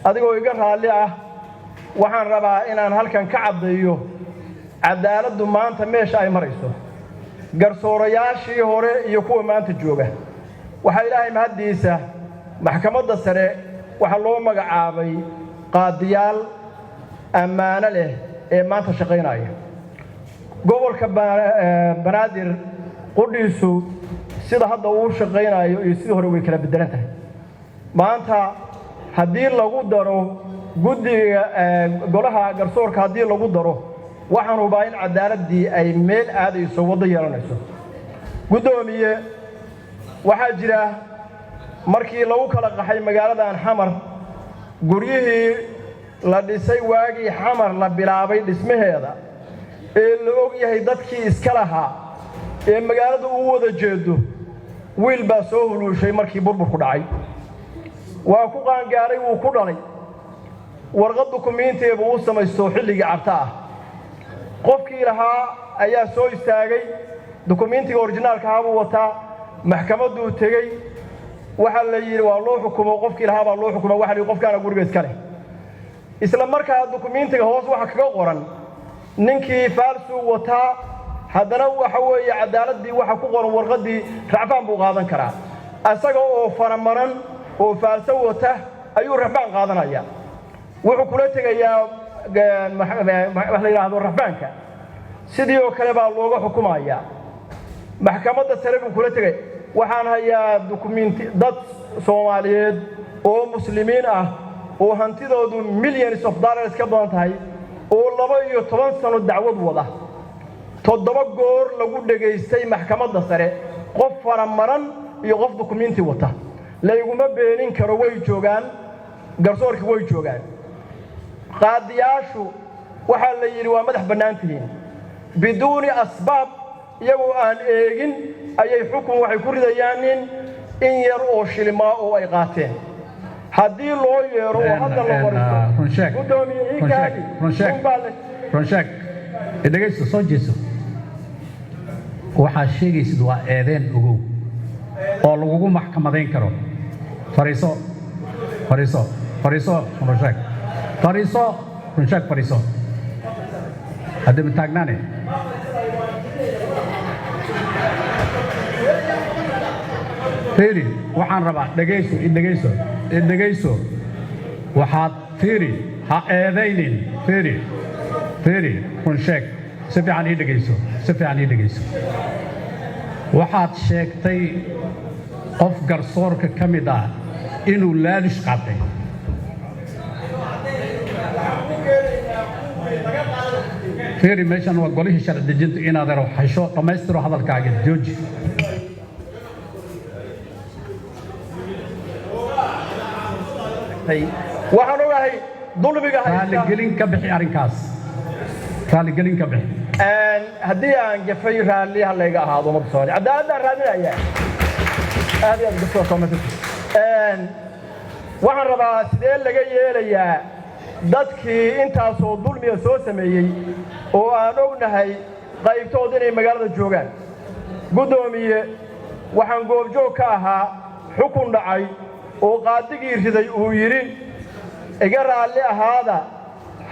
adigoo iga raali ah waxaan rabaa inaan halkan ka cadeeyo cadaaladdu maanta meesha ay marayso garsoorayaashii hore iyo kuwa maanta jooga waxa ilaahay mahadiisa maxkamadda sare waxa loo magacaabay qaadiyaal ammaano leh ee maanta shaqeynaya gobolka banaadir qudhiisu sida hadda uu shaqeynayo iyo sidii hore way kala bedelan tahay maanta haddii lagu daro guddiga golaha garsoorka haddii lagu daro waxaan hubaa in cadaaladii ay meel aadayso wada yeelanayso gudoomiye waxaa jira markii lagu kala qaxay magaaladan xamar guryihii la dhisay waagii xamar la bilaabay dhismaheeda ee la og yahay dadkii iska lahaa ee magaalada uu wada jeedo wiil baa soo huluushay markii burburku dhacay waa ku qaangaaray wuu ku dhalay warqad dukumiinteedu uu samaysto xilligii carta ah qofkii lahaa ayaa soo istaagay dukumiintiga originaalka ah buu wataa maxkamaddu tagay waxa la yiri waa loo xukumo qofkii lahaa baa loo xukumo waxa la qofkaana guriga iska leh isla markaa dukumiintiga hoos waxa kaga qoran ninkii faalsu wataa haddana waxa weeye cadaaladii waxa ku qoran warqadii racfaan buu qaadan karaa asaga oo faramaran oo faalso wata ayuu racfaan qaadanaya wuxuu kula tagayaa wax la yiraahdo racfaanka sidii oo kale baa looga xukumayaa maxkamadda sare buu kula tagay waxaan hayaa dukumiinti dad Soomaaliyeed oo muslimiin ah oo hantidoodu millions of dollars ka badan tahay oo 12 sano dacwad wada 7 goor lagu dhageystay maxkamadda sare qof faramaran iyo qof dukumiinti wata layguma beenin karo way joogaan garsoorka way joogaan qaadiyaashu waxa la yiri waa madax banaantihiin biduuni asbaab iyagoo aan eegin ayay xukun waxay ku ridayaan in yar oo shilma oo ay qaateen haddii loo yeero oo hadda la waristo Ronshak dhageyso soo jeeso waxa sheegaysid waa eedeen ogow oo lagu maxkamadeyn karo fariiso Ronshak fariiso hadda taagnaane fiiri waxaan rabaa dhageyso waxaad fiiri ha eedaynin fiiri Ronshak si fiican ii dhageyso waxaad sheegtay qof garsoorka ka mid ah inuu laalish qaatay fiiri meeshan waa golihii sharci dejinta inaad xasho dhammaystiro hadalkaaga jooji waxaan ogahay dulmiga raaligelin ka bixi arrinkaas haddii aan gafay raalli halayga ahaado mar soo cadaaladda raadinaya aad iyo aad u soo soomatay waxaan rabaa sidee laga yeelayaa dadkii intaas oo dulmiga soo sameeyay oo aan ognahay qaybtood inay magaalada joogaan gudoomiye waxaan goobjoog ka ahaa xukun dhacay oo qaadigii riday uu yiri iga raalli ahaada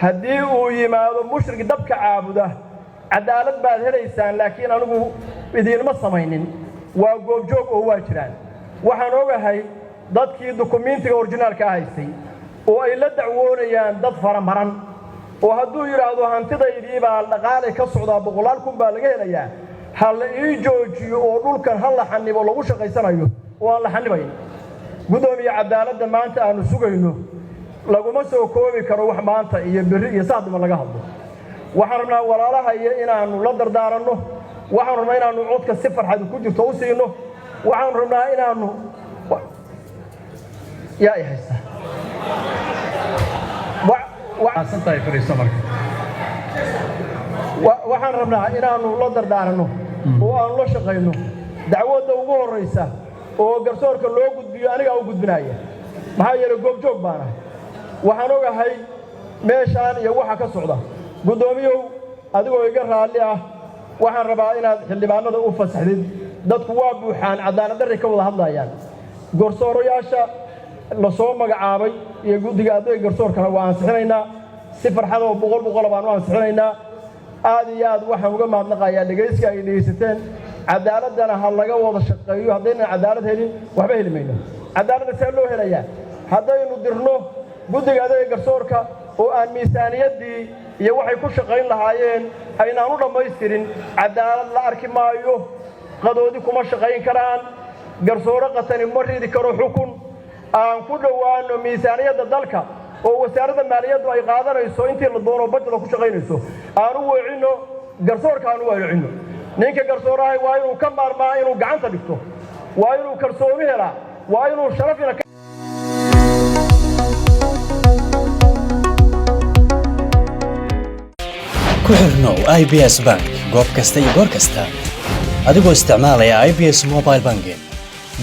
haddii uu yimaado mushrik dabka caabuda cadaalad baad helaysaan laakiin anigu idinma samaynin waa goobjoog oo waa jiraan waxaan ogahay dadkii dukumiintiga originaalka haystay oo ay la dacwoonayaan dad faramaran oo hadduu yiraahdo hantidaydii baa dhaqaale ka socdaa 100,000 baa laga helayaa hal ii joojiyo oo dhulkan hal la xanibo lagu shaqaysanayo oo aan la xanibayn gudoomiye cadaaladda maanta aanu sugayno laguma soo koobi karo wax maanta iyo berri iyo saadba laga hadlo waxaan rabnaa walaalaha iyo inaanu la dardaaranno waxaan rabnaa inaanu codka si farxad ku jirto u siino waxaan rabnaa inaanu yaa ihaysta asantay fariiso marka waxaan rabnaa inaanu la dardaaranno oo aan la shaqeyno dacwadda ugu horeysa oo garsoorka loo gudbiyo aniga u gudbinaya maxaa yeelay goobjoog baana waxaan ogahay meeshaan iyo waxa ka socda gudoomiyow adigoo iga raali ah waxaan rabaa inaad xildhibaanada u fasaxdid dadku waa buuxaan cadaalad darri ka wada hadlayaan garsooroyaasha la soo magacaabay iyo guddiga adeeg garsoorkana waa ansixinaynaa si farxad oo boqol baan u ansixinaynaa aad iyo aad waxaan uga mahadnaqayaa dhegaysiga ay dhegaysateen cadaaladana ha laga wada shaqeeyo haddaynan cadaalad helin waxba heli mayno cadaaladda see loo helayaa haddaynu dirno guddiga adeeg garsoorka oo aan miisaaniyaddii iyo waxay ku shaqayn lahaayeen aynaan u dhammaystirin cadaalad la arki maayo qadoodi kuma shaqayn karaan garsoore qatani ma ridi karo xukun aan ku dhowaano miisaaniyadda dalka oo wasaaradda maaliyaddu ay qaadanayso intii la doono budget ku shaqaynayso aan u weecino garsoorka aan u weecino ninka garsooraha waa inuu ka maarmaa inuu gacanta dhigto waa inuu kalsooni helaa waa inuu sharafina ku xirnow IBS Bank goob kasta iyo goor kasta adigoo isticmaalaya IBS Mobile Banking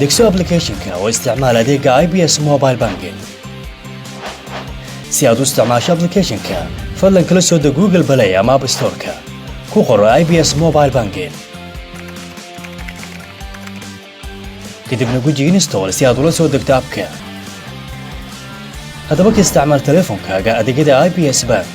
degso application-ka oo isticmaal adeega IBS Mobile Banking si aad u isticmaasho application-ka fadlan kala soo deg Google Play ama App Store-ka ku qoro IBS Mobile Banking kadibna guji install si aad ula soo degto app-ka haddaba ka isticmaal teleefankaaga adeegyada IBS Bank